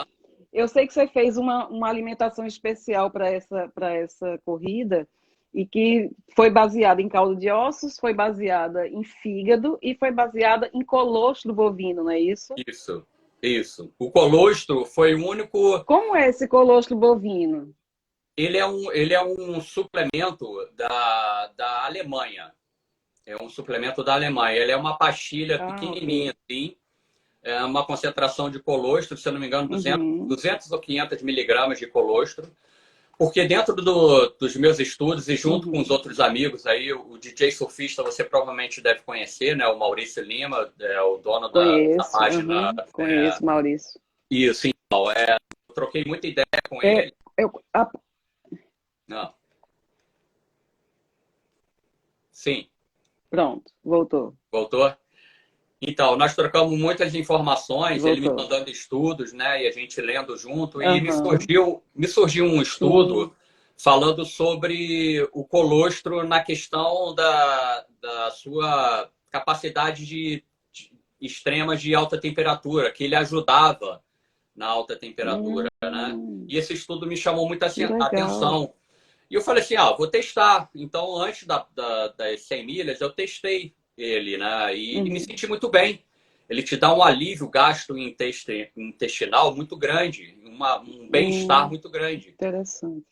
Speaker 3: Eu sei que você fez uma alimentação especial para essa corrida e que foi baseada em caldo de ossos, foi baseada em fígado e foi baseada em colostro bovino, não é isso?
Speaker 2: Isso, isso. O colostro foi o único.
Speaker 3: Como é esse colostro bovino?
Speaker 2: Ele é um suplemento da Alemanha. É um suplemento da Alemanha. Ele é uma pastilha
Speaker 3: Ah,
Speaker 2: pequenininha,
Speaker 3: ok.
Speaker 2: assim. É uma concentração de colostro, se eu não me engano, 200,
Speaker 3: Uhum.
Speaker 2: 200 ou 500 miligramas de colostro. Porque dentro dos meus estudos e junto com os outros amigos aí, o DJ surfista você provavelmente deve conhecer, né? O Maurício Lima, é o dono da
Speaker 3: Conheço,
Speaker 2: página.
Speaker 3: conheço, Maurício.
Speaker 2: Isso, então, eu troquei muita ideia com
Speaker 3: É,
Speaker 2: ele.
Speaker 3: eu, a-
Speaker 2: Não, sim,
Speaker 3: Pronto, voltou.
Speaker 2: voltou? Então, nós trocamos muitas informações, ele me
Speaker 3: Voltou.
Speaker 2: mandando estudos, né? E a gente lendo junto, e
Speaker 3: Aham,
Speaker 2: me surgiu um estudo
Speaker 3: sim.
Speaker 2: falando sobre o colostro na questão da sua capacidade extrema de alta temperatura, que ele ajudava na alta temperatura, né?
Speaker 3: Hum,
Speaker 2: E esse estudo me chamou muita
Speaker 3: que legal.
Speaker 2: atenção. E eu falei assim, vou testar. Então, antes das 100 milhas, eu testei ele, né? E me
Speaker 3: Uhum.
Speaker 2: senti muito bem. Ele te dá um alívio intestinal muito grande, um bem-estar muito grande.
Speaker 3: Interessante.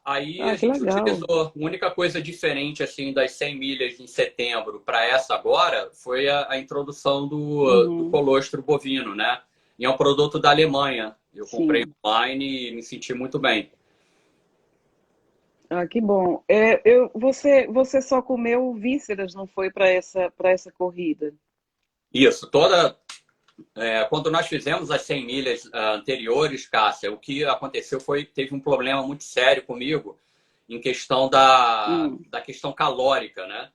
Speaker 2: Aí a
Speaker 3: Ah, que
Speaker 2: gente
Speaker 3: legal.
Speaker 2: utilizou. A única coisa diferente assim das 100 milhas em setembro para essa agora foi a introdução do
Speaker 3: Uhum.
Speaker 2: colostro bovino, né? E é um produto da Alemanha. Eu comprei
Speaker 3: Sim.
Speaker 2: online e me senti muito bem.
Speaker 3: Ah, que bom. Você só comeu vísceras, não foi para essa corrida?
Speaker 2: Isso, quando nós fizemos as 100 milhas anteriores, Cássia, o que aconteceu foi que teve um problema muito sério comigo em questão
Speaker 3: Hum,
Speaker 2: da questão calórica, né?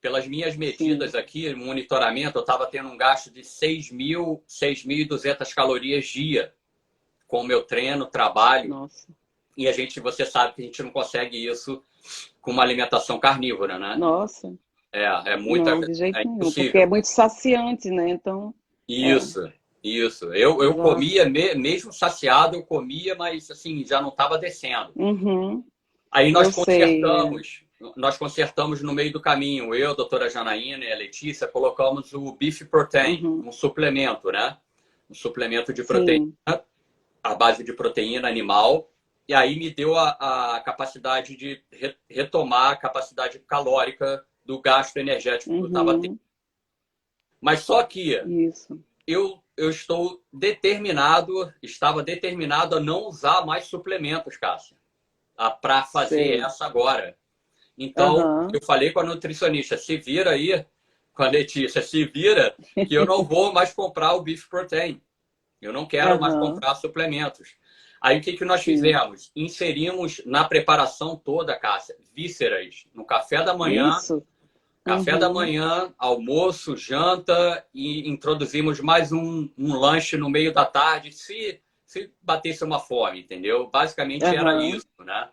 Speaker 2: Pelas minhas
Speaker 3: sim.
Speaker 2: medidas aqui, monitoramento, eu estava tendo um gasto de 6.200 calorias dia com o meu treino, trabalho,
Speaker 3: Nossa.
Speaker 2: e você sabe que a gente não consegue isso com uma alimentação carnívora, né?
Speaker 3: Nossa.
Speaker 2: É
Speaker 3: Não, de
Speaker 2: é
Speaker 3: jeito nenhum, porque é
Speaker 2: impossível.
Speaker 3: muito saciante, né? Então, é,
Speaker 2: Isso, isso. Eu
Speaker 3: exato.
Speaker 2: comia, mesmo saciado, eu comia, mas assim, já não estava descendo.
Speaker 3: Uhum,
Speaker 2: Aí
Speaker 3: eu sei. É.
Speaker 2: nós consertamos no meio do caminho. Eu, a doutora Janaína e a Letícia, colocamos o Beef Protein,
Speaker 3: Uhum,
Speaker 2: um suplemento, né? Um suplemento de proteína,
Speaker 3: sim.
Speaker 2: à base de proteína animal. E aí me deu a capacidade de retomar a capacidade calórica do gasto energético que eu estava tendo.
Speaker 3: Uhum,
Speaker 2: Mas só que
Speaker 3: isso.
Speaker 2: eu estava determinado a não usar mais suplementos, Cássia, para fazer
Speaker 3: Sei.
Speaker 2: essa agora. Então,
Speaker 3: Aham,
Speaker 2: eu falei com a nutricionista, se vira aí, com a Letícia, se vira que eu não vou mais comprar o Beef Protein. Eu não quero mais
Speaker 3: aham,
Speaker 2: comprar suplementos. Aí, o que nós
Speaker 3: sim.
Speaker 2: fizemos? Inserimos na preparação toda, Cássia, vísceras, no
Speaker 3: Isso.
Speaker 2: café da
Speaker 3: Uhum,
Speaker 2: manhã, almoço, janta e introduzimos mais um lanche no meio da tarde, se batesse uma fome, entendeu? Basicamente era
Speaker 3: aham,
Speaker 2: isso, né?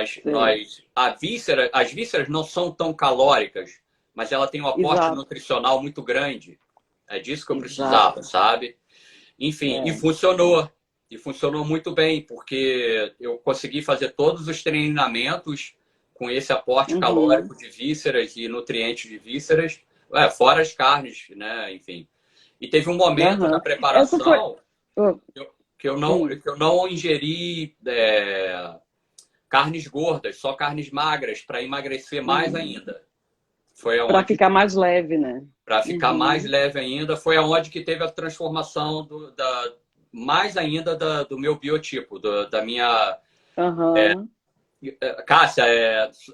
Speaker 3: sei.
Speaker 2: As vísceras não são tão calóricas, mas ela tem um aporte
Speaker 3: Exato,
Speaker 2: nutricional muito grande. É disso que eu precisava,
Speaker 3: exato.
Speaker 2: sabe? Enfim,
Speaker 3: É.
Speaker 2: e funcionou muito bem, porque eu consegui fazer todos os treinamentos com esse aporte
Speaker 3: Uhum,
Speaker 2: calórico de vísceras e nutrientes de vísceras, fora as carnes, né? Enfim. E teve um momento na
Speaker 3: aham. Essa foi.
Speaker 2: preparação
Speaker 3: Oh, sim.
Speaker 2: que eu não ingeri carnes gordas, só carnes magras, para emagrecer mais
Speaker 3: Uhum.
Speaker 2: ainda. Foi
Speaker 3: Para
Speaker 2: aonde,
Speaker 3: ficar mais leve, né?
Speaker 2: para ficar mais
Speaker 3: Uhum,
Speaker 2: leve ainda, foi aonde que teve a transformação mais ainda do meu biotipo, da minha.
Speaker 3: aham.
Speaker 2: Cássia,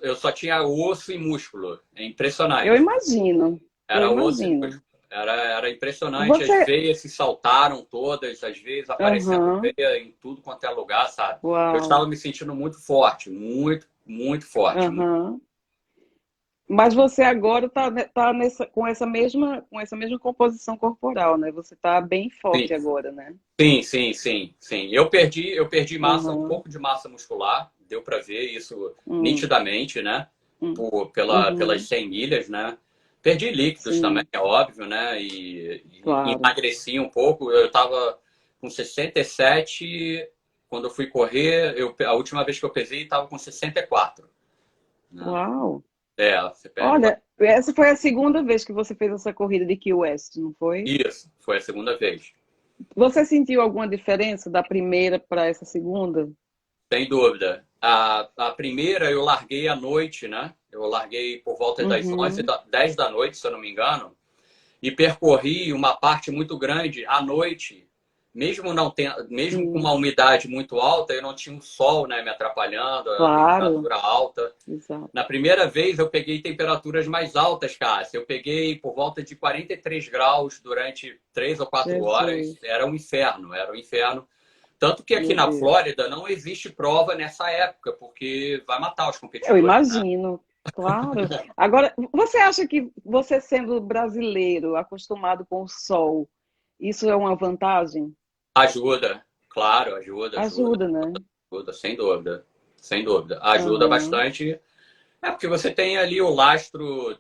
Speaker 2: eu só tinha osso e músculo. É
Speaker 3: Eu
Speaker 2: impressionante.
Speaker 3: imagino. Eu
Speaker 2: Era osso e
Speaker 3: imagino.
Speaker 2: músculo. Era impressionante. As
Speaker 3: Você.
Speaker 2: veias se saltaram todas, às vezes aparecendo
Speaker 3: Aham.
Speaker 2: veia em tudo quanto é lugar, sabe? Eu estava
Speaker 3: Uau.
Speaker 2: me sentindo muito forte, muito, muito forte.
Speaker 3: Aham. Mas você agora tá com essa mesma composição corporal, né? Você tá bem
Speaker 2: Sim,
Speaker 3: forte agora, né?
Speaker 2: sim. Eu perdi massa, um
Speaker 3: Aham.
Speaker 2: pouco de massa muscular, deu para ver isso
Speaker 3: Hum,
Speaker 2: nitidamente, né?
Speaker 3: hum.
Speaker 2: Pelas
Speaker 3: Uhum.
Speaker 2: 100 milhas, né? Perdi líquidos também,
Speaker 3: Sim,
Speaker 2: é óbvio, né? E
Speaker 3: claro.
Speaker 2: emagreci um pouco. Eu estava com 67, quando eu fui correr, a última vez que eu pesei estava com 64, né?
Speaker 3: Uau.
Speaker 2: Você perde
Speaker 3: Olha,
Speaker 2: bastante.
Speaker 3: essa foi a segunda vez que você fez essa corrida de Key West, não foi?
Speaker 2: Isso, foi a segunda vez.
Speaker 3: Você sentiu alguma diferença da primeira para essa segunda?
Speaker 2: Sem dúvida. A primeira eu larguei à noite, né? Eu larguei por volta das
Speaker 3: Uhum.
Speaker 2: 10 da noite, se eu não me engano, e percorri uma parte muito grande à noite, mesmo não tendo, mesmo com
Speaker 3: Sim,
Speaker 2: uma umidade muito alta, eu não tinha o sol, né, me atrapalhando, a
Speaker 3: claro,
Speaker 2: temperatura alta.
Speaker 3: exato.
Speaker 2: Na primeira vez eu peguei temperaturas mais altas, Cássia. Eu peguei por volta de 43 graus durante 3 ou 4 horas.
Speaker 3: Jesus,
Speaker 2: Era um inferno, era um inferno. Tanto que aqui
Speaker 3: meu
Speaker 2: na
Speaker 3: Deus.
Speaker 2: Flórida não existe prova nessa época, porque vai matar os
Speaker 3: Eu
Speaker 2: competidores, né?
Speaker 3: imagino, claro. Agora, você acha que você sendo brasileiro, acostumado com o sol, isso é uma vantagem?
Speaker 2: Ajuda, claro, ajuda,
Speaker 3: Ajuda, né?
Speaker 2: ajuda, sem dúvida. Sem dúvida. Ajuda
Speaker 3: Aham,
Speaker 2: bastante. É porque você tem ali o lastro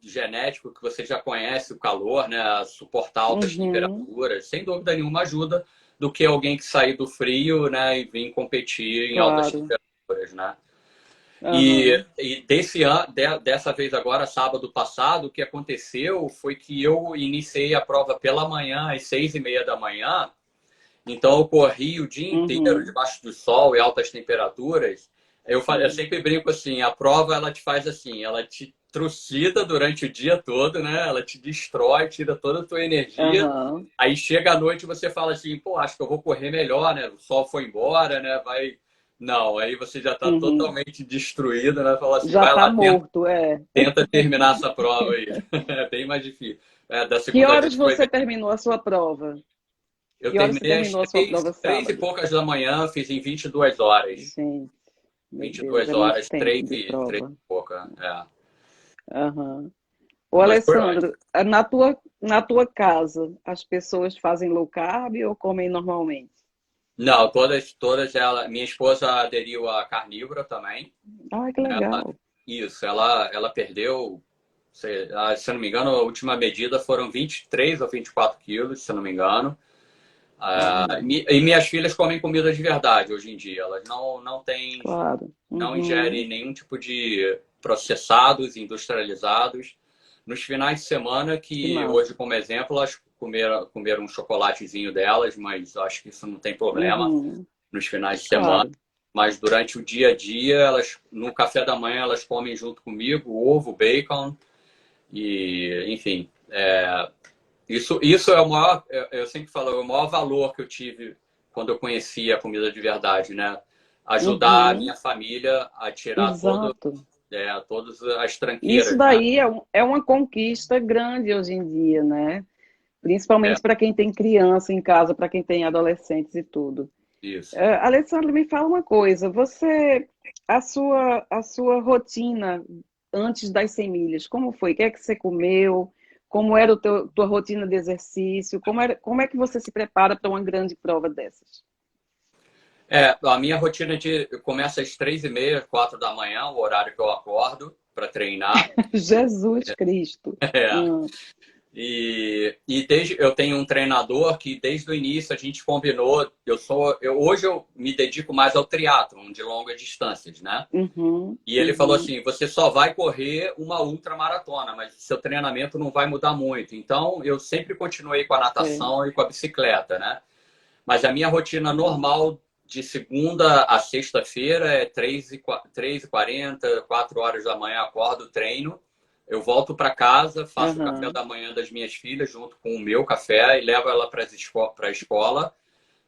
Speaker 2: genético que você já conhece, o calor, né? Suportar altas
Speaker 3: uhum,
Speaker 2: temperaturas, sem dúvida nenhuma ajuda do que alguém que sair do frio, né, e vir competir em altas
Speaker 3: claro.
Speaker 2: temperaturas, né?
Speaker 3: Aham,
Speaker 2: E desse ano, dessa vez agora, sábado passado, o que aconteceu foi que eu iniciei a prova pela manhã, às 6:30 da manhã. Então eu corri o dia inteiro
Speaker 3: uhum.
Speaker 2: debaixo do sol e altas temperaturas. Eu
Speaker 3: Sim.
Speaker 2: sempre brinco assim, a prova ela te faz assim, ela te trucida durante o dia todo, né? Ela te destrói, tira toda a tua energia.
Speaker 3: Aham,
Speaker 2: Aí chega à noite e você fala assim, pô, acho que eu vou correr melhor, né? O sol foi embora, né? Vai. Não, aí você já está
Speaker 3: uhum.
Speaker 2: totalmente destruído, né? Fala assim,
Speaker 3: Já
Speaker 2: vai
Speaker 3: está
Speaker 2: lá,
Speaker 3: morto, é.
Speaker 2: tenta terminar essa prova aí. É bem mais difícil. É, da
Speaker 3: Que
Speaker 2: segunda
Speaker 3: horas
Speaker 2: vez foi
Speaker 3: você terminou a sua prova?
Speaker 2: eu
Speaker 3: Que horas você
Speaker 2: terminei às
Speaker 3: terminou a sua prova
Speaker 2: três e
Speaker 3: sábado?
Speaker 2: poucas da manhã, fiz em 22 horas.
Speaker 3: Gente, meu
Speaker 2: vinte e
Speaker 3: Deus,
Speaker 2: duas
Speaker 3: é muito
Speaker 2: horas,
Speaker 3: tempo
Speaker 2: 3
Speaker 3: de
Speaker 2: e
Speaker 3: prova.
Speaker 2: pouca. É.
Speaker 3: Aham. Ô,
Speaker 2: Mas foi ótimo.
Speaker 3: Alessandro, na tua casa, as pessoas fazem low carb ou comem normalmente?
Speaker 2: Não, todas ela. Minha esposa aderiu à carnívora também.
Speaker 3: Ah, que legal.
Speaker 2: Isso, ela perdeu, se eu não me engano, a última medida foram 23 ou 24 quilos, se eu não me engano.
Speaker 3: Olha,
Speaker 2: E minhas filhas comem comida de verdade hoje em dia. Elas não têm,
Speaker 3: claro.
Speaker 2: não
Speaker 3: Uhum.
Speaker 2: ingerem nenhum tipo de processados, industrializados. Nos finais de semana,
Speaker 3: Que
Speaker 2: que
Speaker 3: massa.
Speaker 2: hoje, como exemplo, elas comeram um chocolatezinho delas, mas acho que isso não tem problema
Speaker 3: Uhum.
Speaker 2: nos finais de semana.
Speaker 3: Claro.
Speaker 2: Mas durante o dia a dia, elas, no café da manhã, elas comem junto comigo ovo, bacon e, enfim, isso é o maior, eu sempre falo, é o maior valor que eu tive quando eu conheci a comida de verdade, né? Ajudar a
Speaker 3: Uhum.
Speaker 2: minha família a tirar
Speaker 3: Exato.
Speaker 2: todas as
Speaker 3: Isso
Speaker 2: tranqueiras, né?
Speaker 3: daí é uma conquista grande hoje em dia, né?
Speaker 2: É,
Speaker 3: Principalmente para quem tem criança em casa, para quem tem adolescentes e tudo.
Speaker 2: isso.
Speaker 3: Alessandro, me fala uma coisa. A sua rotina antes das 100 milhas, como foi? O que é que você comeu? Como era tua rotina de exercício? Como é que você se prepara para uma grande prova dessas?
Speaker 2: A minha rotina começa às 3:30, 4 da manhã, o horário que eu acordo para treinar.
Speaker 3: Jesus Cristo.
Speaker 2: É. Eu tenho um treinador que desde o início a gente combinou. Hoje eu me dedico mais ao triatlon de longas distâncias, né?
Speaker 3: Uhum,
Speaker 2: E ele falou
Speaker 3: uhum,
Speaker 2: assim: você só vai correr uma ultramaratona, mas seu treinamento não vai mudar muito. Então eu sempre continuei com a
Speaker 3: sei.
Speaker 2: natação e com a bicicleta, né? Mas a minha rotina normal de segunda a sexta-feira é 3:40, 4 horas da manhã, acordo, treino. Eu volto para casa, faço o café
Speaker 3: Aham,
Speaker 2: da manhã das minhas filhas junto com o meu café e levo ela para a escola.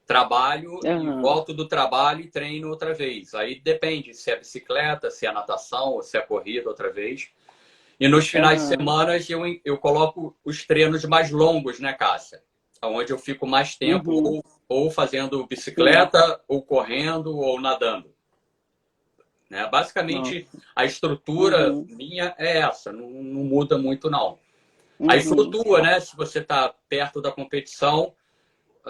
Speaker 2: Trabalho e
Speaker 3: aham,
Speaker 2: volto do trabalho e treino outra vez. Aí depende se é bicicleta, se é natação ou se é corrida outra vez. E nos finais de
Speaker 3: aham,
Speaker 2: semana eu coloco os treinos mais longos, né, Cássia? Onde eu fico mais tempo
Speaker 3: uhum,
Speaker 2: ou fazendo
Speaker 3: sim.
Speaker 2: bicicleta, ou correndo, ou nadando. Né? Basicamente,
Speaker 3: Nossa.
Speaker 2: a estrutura
Speaker 3: Uhum,
Speaker 2: minha é essa, não muda muito, não. Aí
Speaker 3: uhum,
Speaker 2: flutua, né? Se você está perto da competição,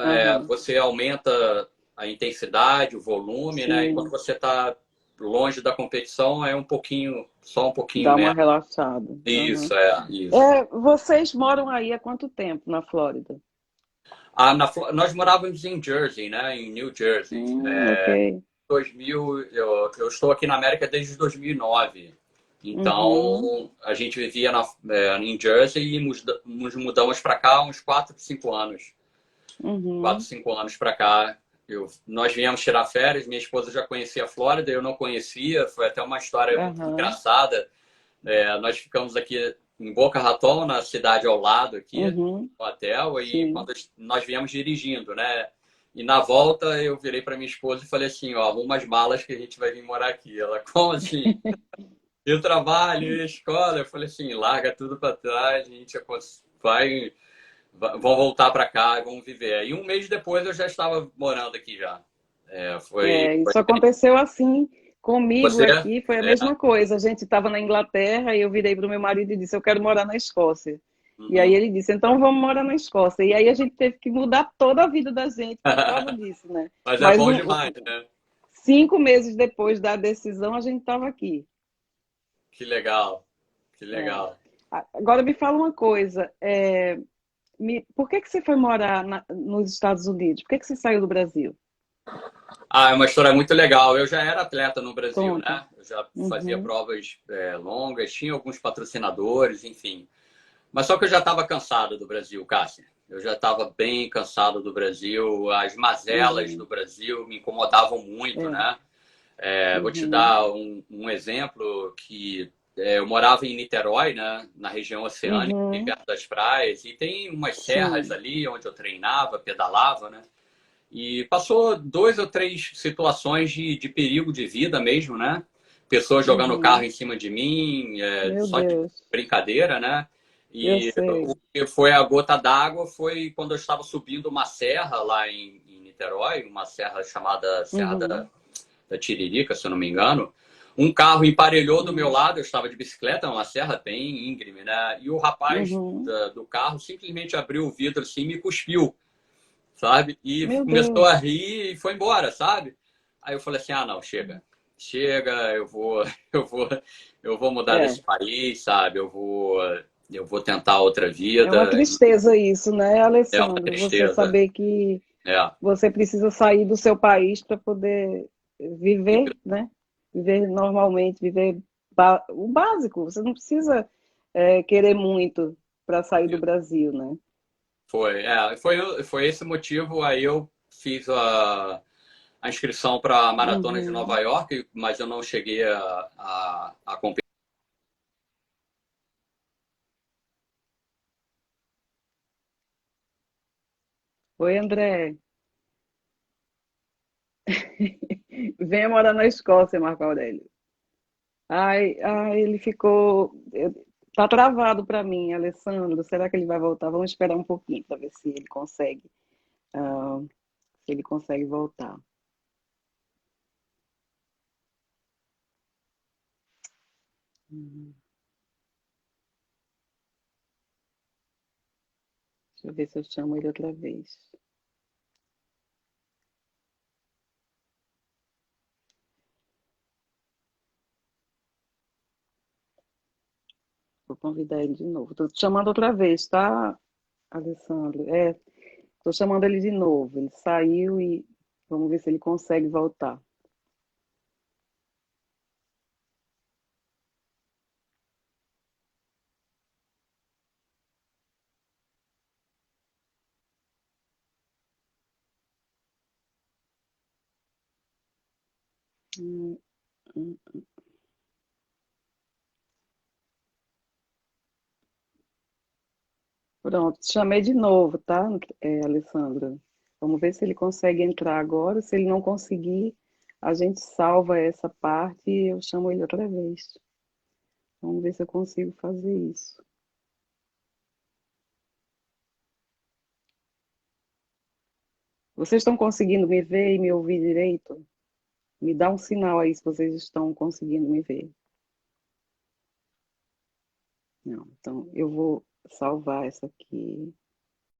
Speaker 3: aham,
Speaker 2: você aumenta a intensidade, o volume, né? E quando
Speaker 3: sim.
Speaker 2: você está longe da competição, é só um pouquinho
Speaker 3: Dá uma
Speaker 2: menos.
Speaker 3: relaxada. Aham.
Speaker 2: Isso.
Speaker 3: Vocês moram aí há quanto tempo na Flórida?
Speaker 2: Nós morávamos em Jersey, né? Em New Jersey.
Speaker 3: Ok.
Speaker 2: 2000, eu estou aqui na América desde 2009.
Speaker 3: Uhum,
Speaker 2: Então, a gente vivia em Jersey e nos mudamos para cá há uns 4, 5 anos. 4,
Speaker 3: uhum,
Speaker 2: 5 anos para cá. Nós viemos tirar férias, minha esposa já conhecia a Flórida, eu não conhecia, foi até uma história
Speaker 3: aham,
Speaker 2: engraçada. Nós ficamos aqui em Boca Raton, na cidade ao lado aqui,
Speaker 3: uhum,
Speaker 2: no hotel, e
Speaker 3: sim.
Speaker 2: quando nós viemos dirigindo, né? E na volta eu virei para minha esposa e falei assim, ó, arruma as malas que a gente vai vir morar aqui. Ela, como assim? E o trabalho, e a escola? Eu falei assim, larga tudo para trás, a gente vai, vão voltar para cá e vamos viver. Aí um mês depois eu já estava morando aqui já.
Speaker 3: Isso aconteceu assim comigo
Speaker 2: Você?
Speaker 3: aqui, foi a mesma coisa. A gente estava na Inglaterra e eu virei para o meu marido e disse, eu quero morar na Escócia. E aí
Speaker 2: Uhum.
Speaker 3: ele disse, então vamos morar na Escócia. E aí a gente teve que mudar toda a vida da gente por causa disso, né?
Speaker 2: Mas é
Speaker 3: Mas
Speaker 2: bom demais, né?
Speaker 3: 5 meses depois da decisão, a gente estava aqui.
Speaker 2: Que legal, que
Speaker 3: É.
Speaker 2: legal.
Speaker 3: Agora me fala uma coisa, por que que você foi morar nos Estados Unidos? Por que que você saiu do Brasil?
Speaker 2: Ah, é uma história muito legal. Eu já era atleta no Brasil,
Speaker 3: Conta.
Speaker 2: né? Eu já fazia
Speaker 3: Uhum,
Speaker 2: provas longas, tinha alguns patrocinadores, enfim. Mas só que eu já estava cansado do Brasil, Cássia. Eu já estava bem cansado do Brasil. As mazelas
Speaker 3: uhum,
Speaker 2: do Brasil me incomodavam muito,
Speaker 3: é,
Speaker 2: né? Vou te
Speaker 3: uhum,
Speaker 2: dar um exemplo que eu morava em Niterói, né? Na região oceânica,
Speaker 3: uhum,
Speaker 2: perto das praias, e tem umas serras
Speaker 3: sim,
Speaker 2: ali onde eu treinava, pedalava, né? E passou 2 ou 3 situações de perigo de vida mesmo, né? Pessoas jogando carro
Speaker 3: uhum.
Speaker 2: em cima de mim,
Speaker 3: Meu
Speaker 2: só de
Speaker 3: Deus,
Speaker 2: brincadeira, né?
Speaker 3: eu
Speaker 2: E o
Speaker 3: sei.
Speaker 2: que foi a gota d'água foi quando eu estava subindo uma serra lá em Niterói, uma serra chamada Serra
Speaker 3: Uhum,
Speaker 2: da Tiririca, se eu não me engano. Um carro emparelhou do meu
Speaker 3: uhum,
Speaker 2: lado, eu estava de bicicleta, uma serra bem íngreme, né? E o rapaz
Speaker 3: uhum.
Speaker 2: do carro simplesmente abriu o vidro assim e me cuspiu, sabe? E
Speaker 3: Meu
Speaker 2: começou a
Speaker 3: Deus.
Speaker 2: rir e foi embora, sabe? Aí eu falei assim: ah, não, chega, eu vou mudar
Speaker 3: É,
Speaker 2: desse país, sabe? Eu vou tentar outra
Speaker 3: é uma
Speaker 2: vida.
Speaker 3: tristeza isso, né,
Speaker 2: É uma
Speaker 3: Alessandro? Você
Speaker 2: tristeza.
Speaker 3: saber que
Speaker 2: É,
Speaker 3: você precisa sair do seu país para poder viver, né? Viver normalmente, viver o básico. Você não precisa querer muito para sair do Brasil, né?
Speaker 2: foi esse motivo. Aí eu fiz a inscrição para a Maratona de
Speaker 3: Uhum.
Speaker 2: Nova York, mas eu não cheguei a competir.
Speaker 3: Oi, André. Venha morar na Escócia, Marco Aurélio. Ai, ai, ele ficou. Tá travado para mim, Alessandro. Será que ele vai voltar? Vamos esperar um pouquinho para ver se ele consegue, ah, se ele consegue voltar. Uhum. Deixa eu ver se eu chamo ele outra vez. Vou convidar ele de novo. Estou te chamando outra vez, tá, Alessandro? Estou chamando ele de novo. Ele saiu e vamos ver se ele consegue voltar. Hum, hum. Pronto, te chamei de novo, tá, Alessandro? Vamos ver se ele consegue entrar agora. Se ele não conseguir, a gente salva essa parte e eu chamo ele outra vez. Vamos ver se eu consigo fazer isso. Vocês estão conseguindo me ver e me ouvir direito? Me dá um sinal aí se vocês estão conseguindo me ver. Não, então eu vou salvar essa aqui.